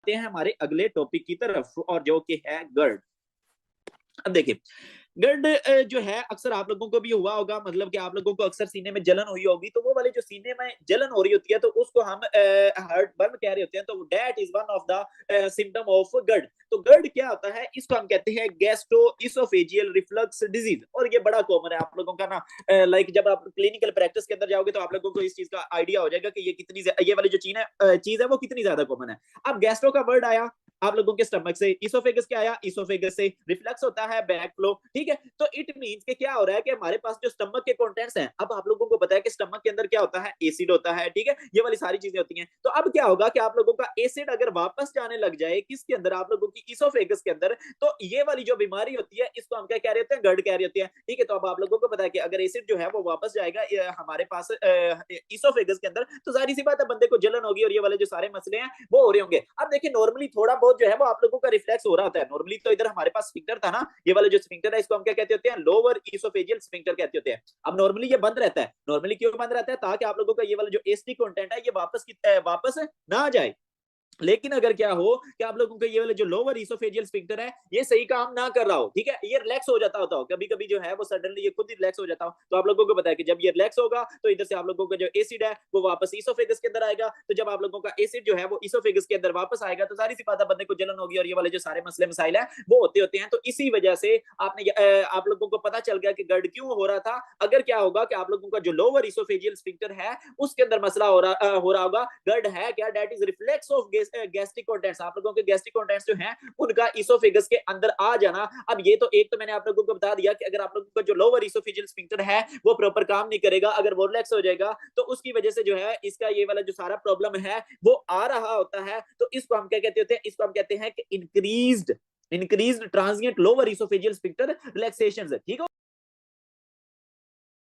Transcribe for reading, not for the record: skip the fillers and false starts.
हैं हमारे अगले टॉपिक की तरफ, और जो कि है गर्ड। अब देखिए, गर्ड जो है अक्सर आप लोगों को भी हुआ होगा, मतलब कि आप लोगों को अक्सर सीने में जलन हुई होगी, तो वो वाले जो सीने में जलन हो रही होती है तो उसको हम हार्ट बर्न कह रहे होते हैं। तो that is one of the symptom of GERD. तो गर्ड क्या होता है, इसको हम कहते हैं गैस्ट्रो इसोफेजियल रिफ्लक्स डिजीज, और ये बड़ा कॉमन है आप लोगों का ना। लाइक जब आप क्लिनिकल प्रैक्टिस के अंदर जाओगे तो आप लोगों को इस चीज का आइडिया हो जाएगा कि ये वाली जो चीज है वो कितनी ज्यादा कॉमन है। अब गैस्ट्रो का वर्ड आया आप लोगों के स्टमक से, इसोफेगस क्या आया, इसोफेगस से, रिफ्लक्स होता है बैक फ्लो, ठीक है। तो इट मींस कि क्या हो रहा है कि हमारे पास जो स्टमक के कंटेंट्स हैं, अब आप लोगों को पता है कि स्टमक के अंदर क्या होता है, एसिड होता है, ठीक है, ये वाली सारी चीजें होती हैं। तो अब क्या होगा कि आप लोगों का एसिड अगर वापस जाने लग जाए किसके अंदर, आप लोगों की इसोफेगस के अंदर, तो ये वाली जो बीमारी होती है इसको हम क्या कह रहे होते हैं, गर्ड कह रहे होते हैं, ठीक है। तो अब आप लोगों को पता है कि अगर एसिड जो है वो वापस जाएगा हमारे पास इसोफेगस के अंदर, तो जाहिर सी बात है बंदे को जलन होगी और ये वाले जो सारे मसले हैं वो हो रहे होंगे। अब देखिए नॉर्मली थोड़ा बहुत जो है वो आप लोगों का रिफ्लेक्स हो रहा होता है। नॉर्मली तो इधर हमारे पास स्फिंक्टर था ना, ये वाला जो स्फिंक्टर है इसको हम क्या कहते होते हैं, लोअर इसोफेजियल स्फिंक्टर कहते होते हैं। अब नॉर्मली ये बंद रहता है, नॉर्मली क्यों बंद रहता है, ताकि आप लोगों का ये वाला जो एसिडिक कंटेंट है ये वापस ना आ जाए। लेकिन अगर क्या हो कि आप लोगों का ये वाला जो लोअर इसोफेजियल स्फिंक्टर है ये सही काम ना कर रहा हो, ठीक है, ये रिलैक्स हो जाता होता हो, कभी कभी जो है वो सडनली ये खुद ही रिलैक्स हो जाता हो, तो आप लोगों को पता है कि जब ये रिलैक्स होगा तो इधर से आप लोगों का जो एसिड है वो वापस इसोफेगस के अंदर आएगा। तो जब आप लोगों का एसिड जो है वो इसोफेगस के अंदर वापस आएगा तो सारी सी बात है बंदे को जलन होगी और ये वाले जो सारे मसले मसाइल है वो होते होते हैं। तो इसी वजह से आप लोगों को पता चल गया कि गर्ड क्यों हो रहा था। अगर क्या होगा कि आप लोगों का जो लोअर इसोफेजियल स्फिंक्टर है उसके अंदर मसला हो रहा होगा, गर्ड है क्या, that is reflex of gastric contents, आप लोगों के गैस्ट्रिक कंटेंट्स जो हैं उनका इसोफेगस के अंदर आ जाना। अब ये तो एक तो मैंने आप लोगों को बता दिया कि अगर आप लोगों का जो लोअर इसोफेजियल स्फिंक्टर है वो प्रॉपर काम नहीं करेगा, अगर वो रिलैक्स हो जाएगा तो उसकी वजह से जो है इसका ये वाला जो सारा प्रॉब्लम है वो आ रहा होता है। तो इसको हम क्या कहते होते हैं, इसको हम कहते हैं कि increased transient lower oesophageal sphincter relaxation, ठीक है।